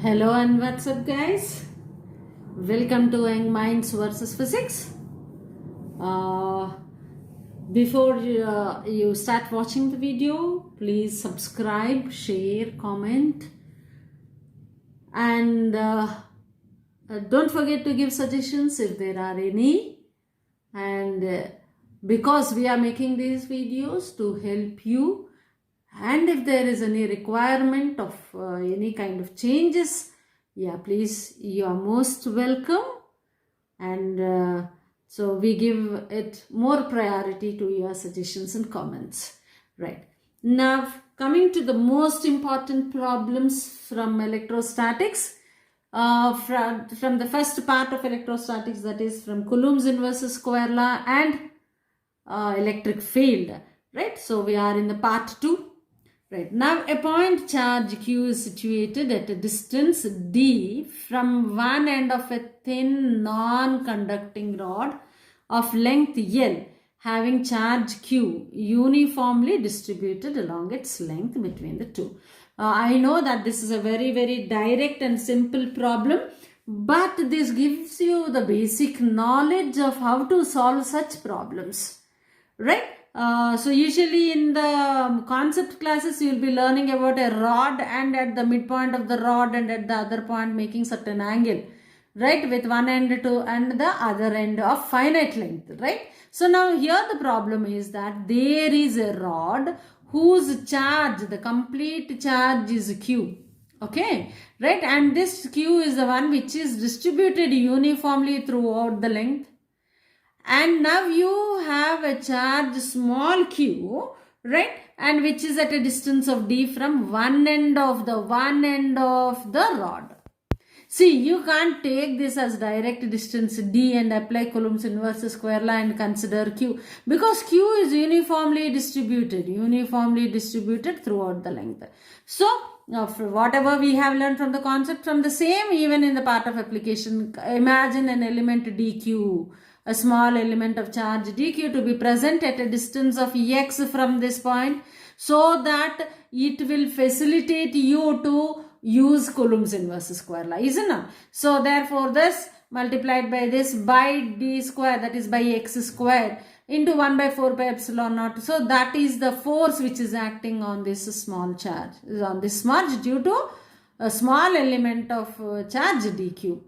Hello and what's up, guys? Welcome to Young Minds versus Physics. Uh, before you start watching the video, please subscribe, share, comment, and don't forget to give suggestions if there are any. And because we are making these videos to help you, and if there is any requirement of any kind of changes, please, you are most welcome. And so we give it more priority to your suggestions and comments. Right. Now, coming to the most important problems from electrostatics, from the first part of electrostatics, that is from Coulomb's inverse square law and electric field. Right. So we are in the part 2. Right. Now, a point charge Q is situated at a distance d from one end of a thin non-conducting rod of length L, having charge Q uniformly distributed along its length between the two. I know that this is a very, very direct and simple problem, but this gives you the basic knowledge of how to solve such problems. Right? So usually in the concept classes you will be learning about a rod, and at the midpoint of the rod and at the other point making certain angle, right, with one end to and the other end of finite length, right? So now here the problem is that there is a rod whose charge, the complete charge is Q. Okay, right, and this Q is the one which is distributed uniformly throughout the length. And now you have a charge small q, right, and which is at a distance of d from one end of the rod. See, you can't take this as direct distance d and apply Coulomb's inverse square law and consider q, because q is uniformly distributed throughout the length. So whatever we have learned from the concept, from the same, even in the part of application, imagine an element dq, a small element of charge dq, to be present at a distance of x from this point, so that it will facilitate you to use Coulomb's inverse square law, isn't it? So therefore this multiplied by this by d square, that is by x square, into 1 by 4 pi epsilon naught. So that is the force which is acting on this small charge, on this smudge, due to a small element of charge dq.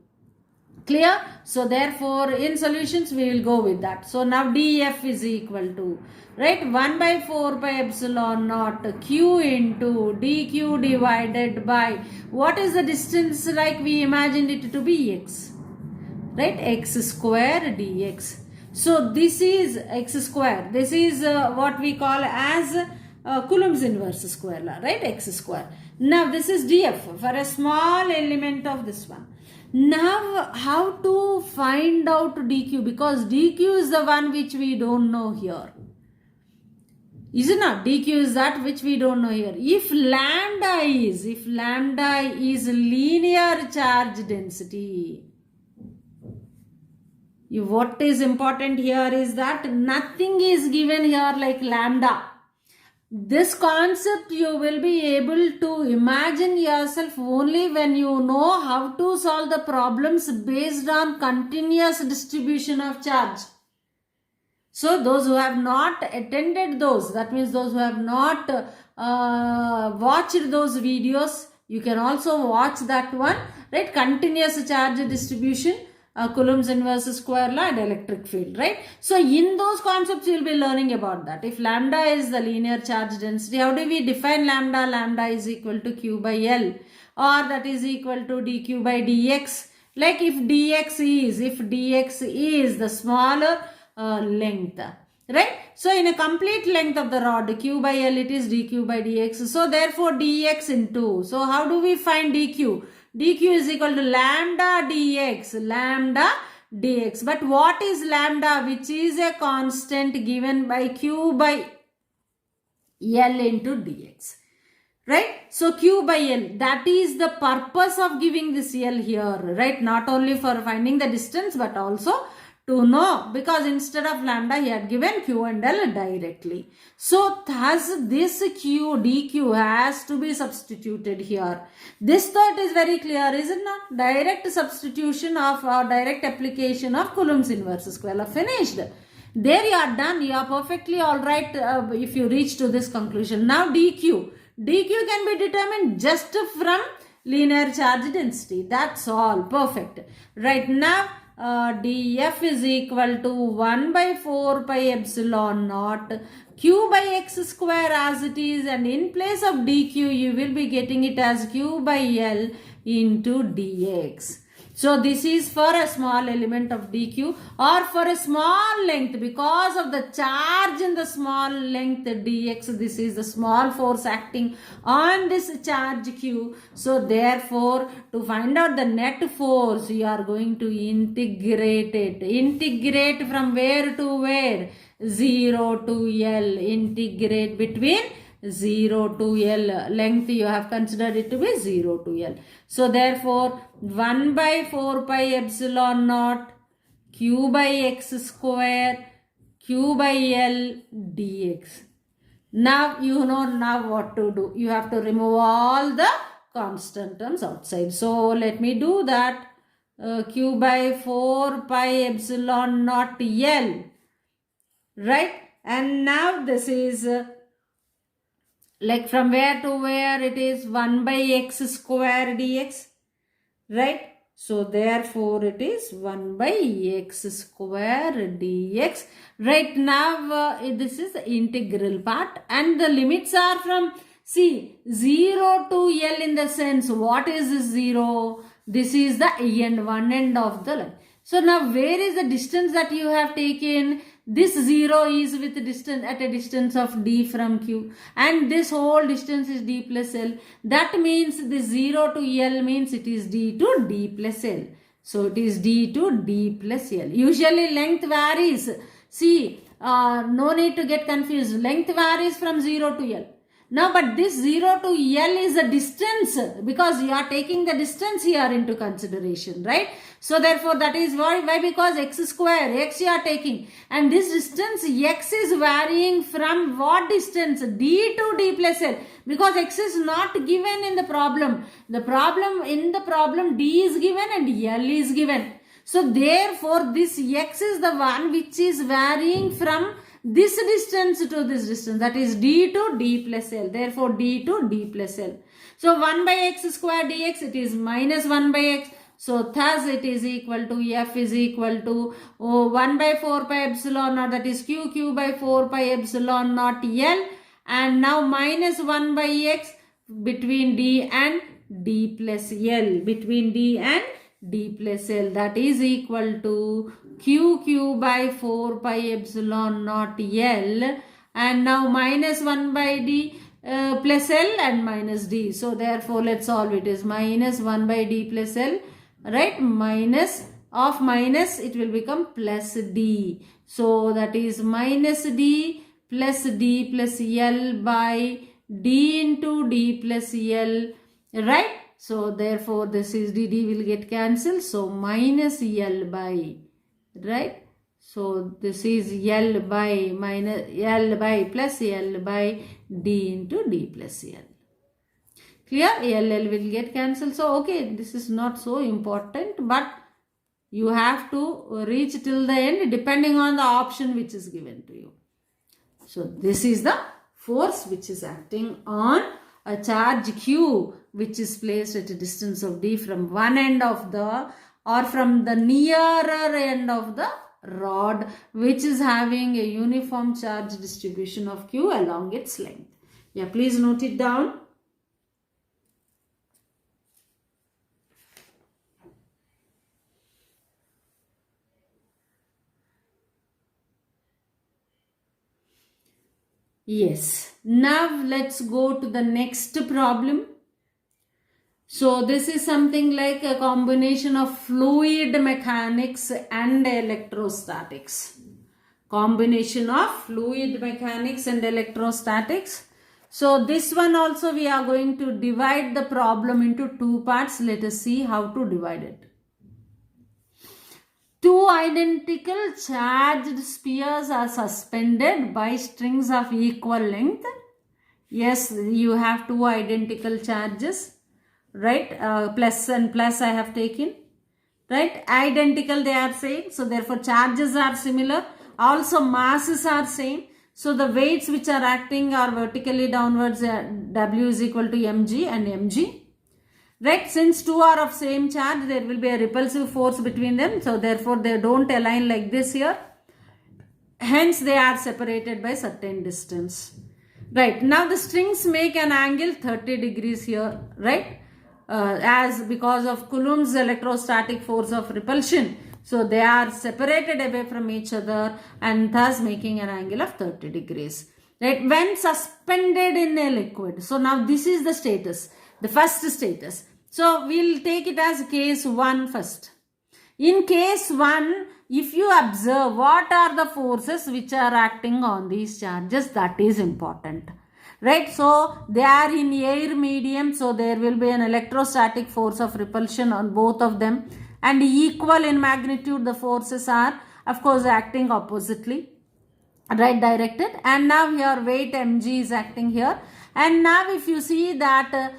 Clear? So therefore in solutions we will go with that. So now df is equal to, right, 1 by 4 pi epsilon naught q into dq divided by, what is the distance, like we imagined it to be x, right, x square dx. So this is x square, this is what we call as Coulomb's inverse square law, right, x square. Now this is df for a small element of this one. Now how to find out dq, because dq is the one which we don't know here, isn't it? dq is that which we don't know here. If lambda is linear charge density, what is important here is that nothing is given here like lambda. This concept you will be able to imagine yourself only when you know how to solve the problems based on continuous distribution of charge. So those who have not attended those, that means those who have not watched those videos, you can also watch that one, right? Continuous charge distribution, Coulomb's inverse square law and electric field, right? So in those concepts you will be learning about that. If lambda is the linear charge density, how do we define lambda? Lambda is equal to q by L, or that is equal to dq by dx. Like if dx is the smaller length, right? So in a complete length of the rod q by L, it is dq by dx. So therefore dx into, so how do we find dq? dq is equal to lambda dx. But what is lambda? Which is a constant given by q by L into dx, right? So q by L, that is the purpose of giving this L here, right? Not only for finding the distance but also to know, because instead of lambda he had given Q and L directly. So thus this Q dq has to be substituted here. This thought is very clear, is it not? Direct substitution of or direct application of Coulomb's inverse square. Finished. There you are done. You are perfectly alright if you reach to this conclusion. Now dq. dq can be determined just from linear charge density. That's all. Perfect. Right now df is equal to 1 by 4 pi epsilon naught q by x square as it is, and in place of dq you will be getting it as q by l into dx. So this is for a small element of dq or for a small length, because of the charge in the small length dx. This is the small force acting on this charge q. So therefore, to find out the net force, you are going to integrate it. Integrate from where to where? 0 to L. Integrate between 0 to L. Length you have considered it to be 0 to L. So therefore 1 by 4 pi epsilon naught q by x square q by L dx. Now you know now what to do. You have to remove all the constant terms outside. So let me do that. Q by 4 pi epsilon naught L. Right? And now this is like from where to where it is 1 by x square dx, right? So therefore it is 1 by x square dx. Right now this is the integral part, and the limits are from, see, 0 to L in the sense, what is this 0? This is the end, one end of the line. So now where is the distance that you have taken? This 0 is with distance at a distance of d from q, and this whole distance is d plus l. That means this 0 to L means it is d to d plus l. So it is d to d plus l. Usually length varies. See, no need to get confused. Length varies from 0 to L. Now, but this 0 to L is a distance, because you are taking the distance here into consideration, right? So therefore that is why, because x square, x you are taking, and this distance x is varying from what distance? D to d plus L, because x is not given in the problem. In the problem d is given and L is given. So therefore this x is the one which is varying from this distance to this distance, that is d to d plus L. Therefore d to d plus L. So 1 by x square dx, it is minus 1 by x. So thus it is equal to f is equal to 1 by 4 pi epsilon naught, that is q by 4 pi epsilon naught L, and now minus 1 by x between d and d plus L, between d and d plus L, that is equal to q by 4 pi epsilon naught L, and now minus 1 by d plus L and minus d. So therefore let's solve it. Is minus 1 by d plus L, right? Minus of minus, it will become plus d. So that is minus d plus L by d into d plus L, right? So therefore this is d will get cancelled. So minus L by, right? So this is L by minus L by plus L by d into d plus L. Clear? L will get cancelled. So okay, this is not so important, but you have to reach till the end depending on the option which is given to you. So this is the force which is acting on a charge q which is placed at a distance of d from one end of the, or from the nearer end of the rod, which is having a uniform charge distribution of q along its length. Yeah, please note it down. Yes, now let's go to the next problem. So this is something like a combination of fluid mechanics and electrostatics. Combination of fluid mechanics and electrostatics. So this one also we are going to divide the problem into two parts. Let us see how to divide it. two identical charged spheres are suspended by strings of equal length. Yes, you have two identical charges, right? Plus and plus I have taken, right? Identical they are same. So therefore charges are similar. Also masses are same. So the weights which are acting are vertically downwards. W is equal to mg and mg. Right, since two are of same charge, there will be a repulsive force between them. So therefore they don't align like this here. Hence they are separated by certain distance. Right, now the strings make an angle 30 degrees here, right? As because of Coulomb's electrostatic force of repulsion. So they are separated away from each other and thus making an angle of 30 degrees. Right, when suspended in a liquid. So now this is the status, the first status. So we'll take it as case 1 first. In case 1, if you observe what are the forces which are acting on these charges, that is important. Right, so they are in air medium, so there will be an electrostatic force of repulsion on both of them, and equal in magnitude the forces are of course acting oppositely, right directed. And now here weight mg is acting here, and now if you see that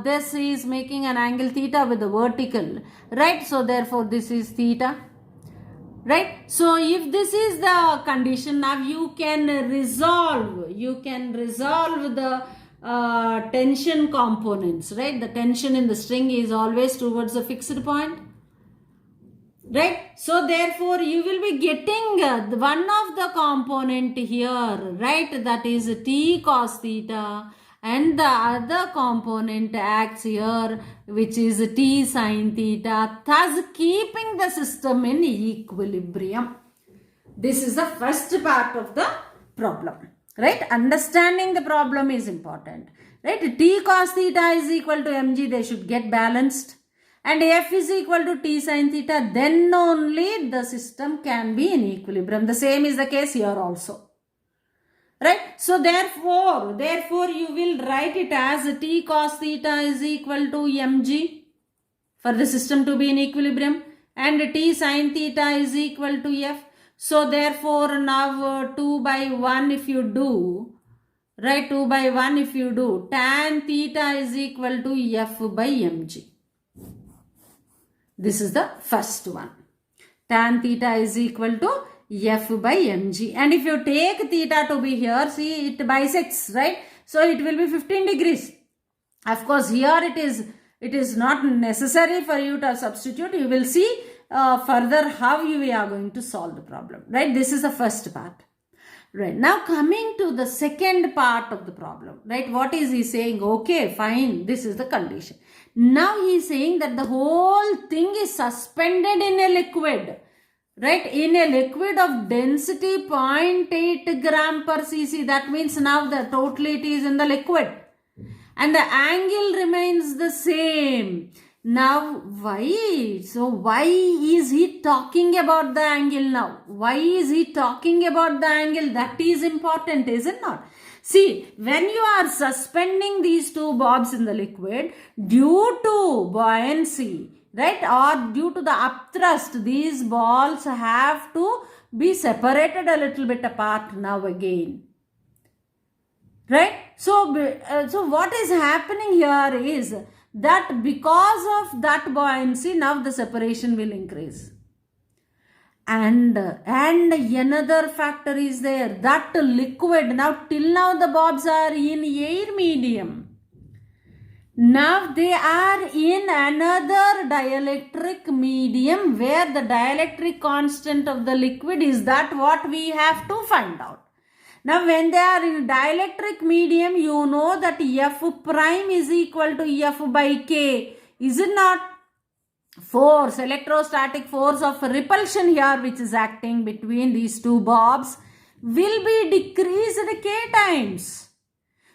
this is making an angle theta with the vertical, right? So therefore this is theta, right? So if this is the condition, now you can resolve the tension components, right? The tension in the string is always towards a fixed point, right? So therefore you will be getting one of the component here, right? That is T cos theta, and the other component acts here, which is T sin theta, thus keeping the system in equilibrium. This is the first part of the problem, right? Understanding the problem is important, right? T cos theta is equal to mg, they should get balanced, and F is equal to T sin theta, then only the system can be in equilibrium. The same is the case here also. Right, so therefore you will write it as T cos theta is equal to mg for the system to be in equilibrium, and T sin theta is equal to F. So therefore now 2 by 1 if you do, right, 2 by 1 if you do, tan theta is equal to F by mg. This is the first one. Tan theta is equal to F by mg, and if you take theta to be here, see it bisects, right? So it will be 15 degrees. Of course here it is not necessary for you to substitute. You will see further how we are going to solve the problem, right? This is the first part. Right, now coming to the second part of the problem, right? What is he saying? Okay, fine, this is the condition. Now he is saying that the whole thing is suspended in a liquid. Right, in a liquid of density 0.8 gram per cc. That means now the totality is in the liquid and the angle remains the same. Now why? So why is he talking about the angle now? Why is he talking about the angle? That is important, is it not? See, when you are suspending these two bobs in the liquid, due to buoyancy, right, or due to the upthrust, these balls have to be separated a little bit apart now again, right? So what is happening here is that because of that buoyancy, now the separation will increase. And another factor is there, that liquid, now till now the bobs are in air medium. Now they are in another dielectric medium where the dielectric constant of the liquid is that what we have to find out. Now when they are in dielectric medium, you know that F prime is equal to F by K. Is it not? Force, electrostatic force of repulsion here which is acting between these two bobs will be decreased K times.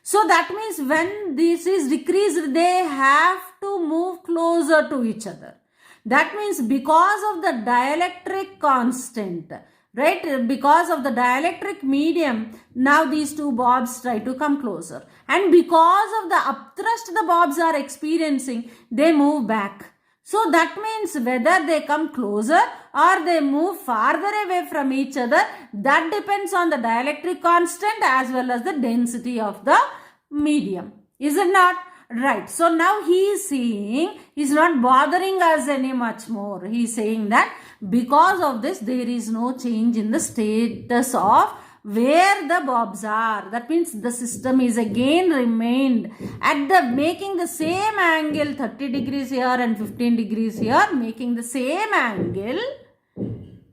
So that means when this is decreased, they have to move closer to each other. That means because of the dielectric constant, right, because of the dielectric medium, now these two bobs try to come closer. And because of the upthrust the bobs are experiencing, they move back. So that means whether they come closer or they move farther away from each other, that depends on the dielectric constant as well as the density of the medium. Is it not? Right. So now he is saying, he's not bothering us any much more. He is saying that because of this, there is no change in the status of where the bobs are. That means the system is again remained at the making the same angle, 30 degrees here and 15 degrees here, making the same angle.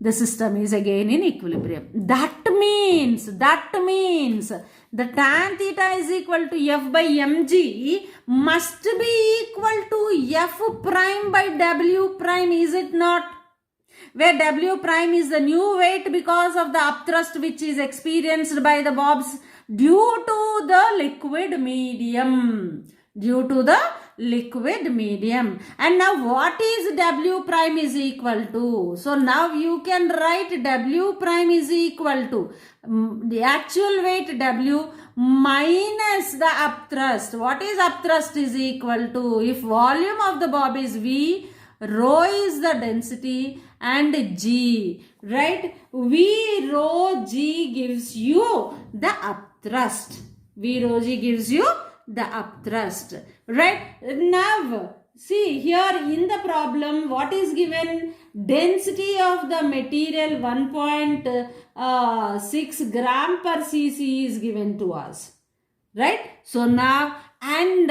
The system is again in equilibrium. That means the tan theta is equal to F by mg must be equal to F prime by W prime, is it not? Where W prime is the new weight because of the upthrust which is experienced by the bobs due to the liquid medium. And now what is W prime is equal to? So now you can write W prime is equal to the actual weight W minus the upthrust. What is upthrust is equal to, if volume of the bob is V, rho is the density and G, right? V rho G gives you the upthrust. V rho G gives you the upthrust, right? Now see here in the problem what is given? Density of the material 1.6 gram per cc is given to us, right? So now and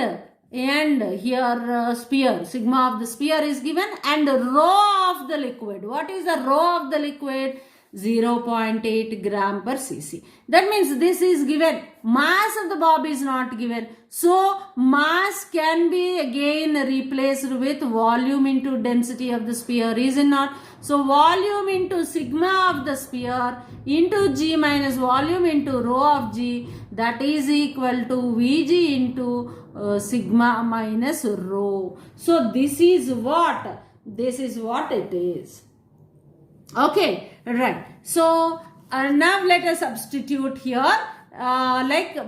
here sphere, sigma of the sphere is given and rho of the liquid. What is the rho of the liquid? 0.8 gram per cc. That means this is given. Mass of the bob is not given. So mass can be again replaced with volume into density of the sphere, is it not? So volume into sigma of the sphere into G minus volume into rho of G, that is equal to Vg into sigma minus rho. So this is what it is. Okay, right. So now let us substitute here,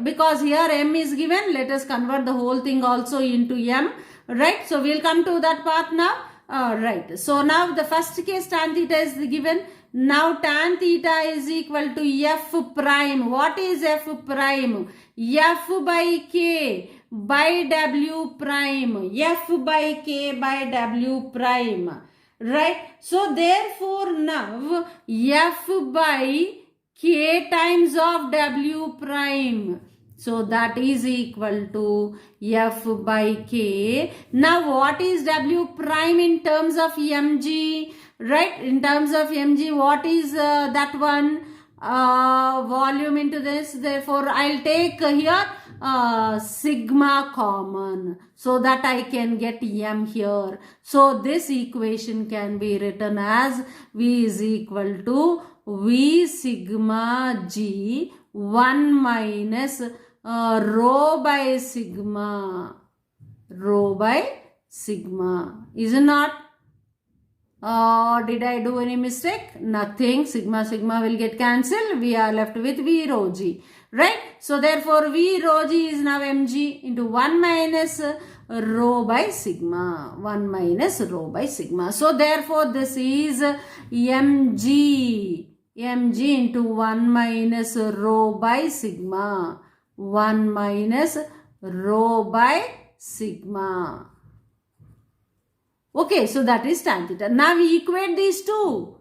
because here m is given, let us convert the whole thing also into m, right? So we'll come to that part now. Right. So now the first case tan theta is given. Now tan theta is equal to F prime. What is F prime? F by K by W prime. F by K by W prime. Right. So therefore now F by K times of W prime. So that is equal to F by K. Now what is W prime in terms of mg? Right. In terms of mg, what is that one? Volume into this. Therefore I'll take here sigma common so that I can get m here. So this equation can be written as V is equal to V sigma G 1 minus rho by sigma. Is it not? Did I do any mistake? Nothing. Sigma will get cancelled. We are left with V rho G. Right? So therefore V rho G is now mg into 1 minus rho by sigma. 1 minus rho by sigma. So therefore this is mg into 1 minus rho by sigma. 1 minus rho by sigma. Okay, so that is tan theta. Now we equate these two.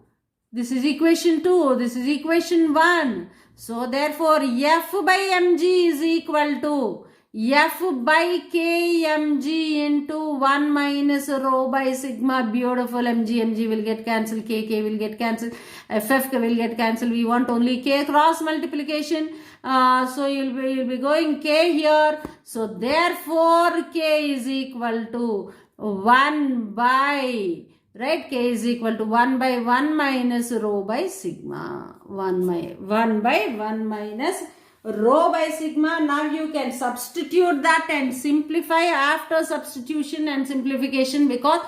This is equation 2. This is equation 1. So therefore F by mg is equal to F by K mg into 1 minus rho by sigma. Beautiful. mg will get cancelled. K will get cancelled. Ff will get cancelled. We want only K cross multiplication. So you'll be going K here. So therefore K is equal to 1 by, right? K is equal to 1 by 1 minus rho by sigma. 1 by 1 minus rho by sigma. Now you can substitute that and simplify after substitution and simplification, because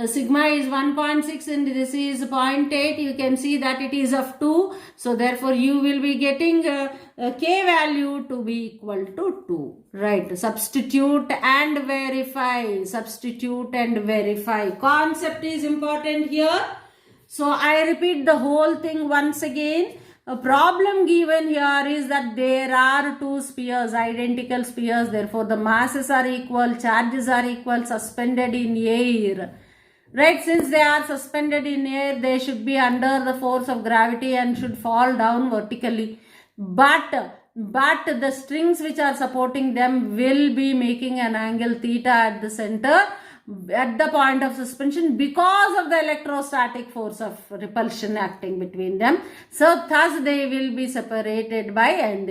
sigma is 1.6 and this is 0.8. You can see that it is of 2. So therefore you will be getting k value to be equal to 2. Right. Substitute and verify. Substitute and verify. Concept is important here. So I repeat the whole thing once again. A problem given here is that there are two spheres, identical spheres. Therefore the masses are equal, charges are equal, suspended in air. Right, since they are suspended in air, they should be under the force of gravity and should fall down vertically. But the strings which are supporting them will be making an angle theta at the center, at the point of suspension, because of the electrostatic force of repulsion acting between them. So thus they will be separated by, and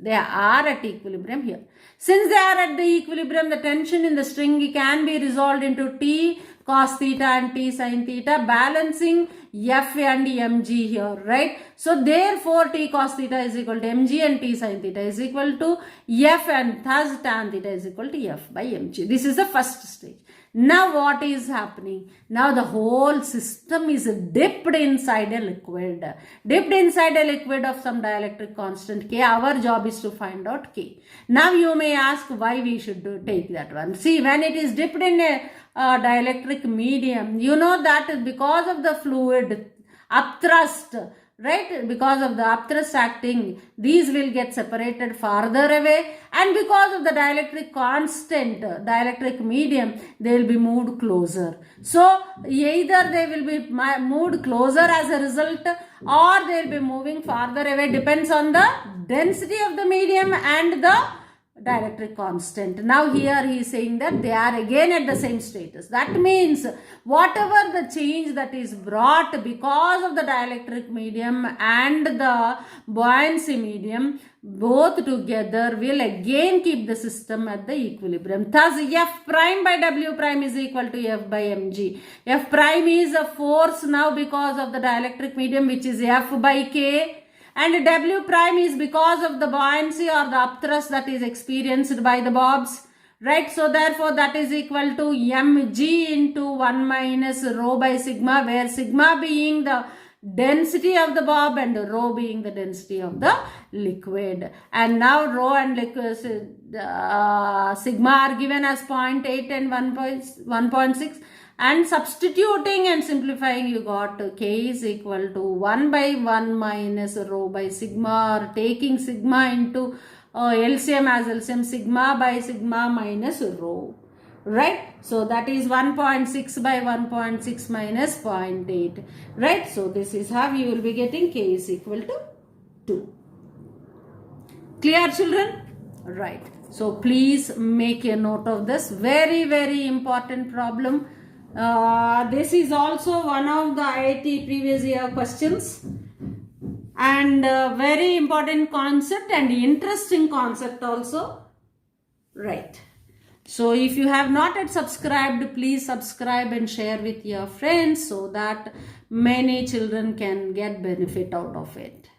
they are at equilibrium here. Since they are at the equilibrium, the tension in the string can be resolved into T cos theta and T sin theta, balancing F and mg here, right? So therefore T cos theta is equal to mg and T sin theta is equal to F, and thus tan theta is equal to F by mg. This is the first stage. Now what is happening? Now the whole system is dipped inside a liquid. Dipped inside a liquid of some dielectric constant K. Our job is to find out K. Now you may ask why we should take that one. See, when it is dipped in a dielectric medium, you know that because of the fluid upthrust, right, because of the upthrust acting, these will get separated farther away, and because of the dielectric constant, dielectric medium, they will be moved closer. So either they will be moved closer as a result, or they will be moving farther away, depends on the density of the medium and the dielectric constant. Now here he is saying that they are again at the same status. That means whatever the change that is brought because of the dielectric medium and the buoyancy medium, both together will again keep the system at the equilibrium. Thus F prime by W prime is equal to F by mg. F prime is a force now because of the dielectric medium, which is F by K. And W prime is because of the buoyancy or the upthrust that is experienced by the bobs, right? So therefore that is equal to mg into 1 minus rho by sigma, where sigma being the density of the bob and rho being the density of the liquid. And now rho and liquid, sigma are given as 0.8 and 1.6. And substituting and simplifying, you got K is equal to 1 by 1 minus rho by sigma, or taking sigma into LCM as LCM, sigma by sigma minus rho, right? So that is 1.6 by 1.6 minus 0.8, right? So this is how you will be getting K is equal to 2. Clear, children? Right. So please make a note of this. Very, very important problem. This is also one of the IIT previous year questions, and very important concept and interesting concept also, right? So if you have not yet subscribed, please subscribe and share with your friends so that many children can get benefit out of it.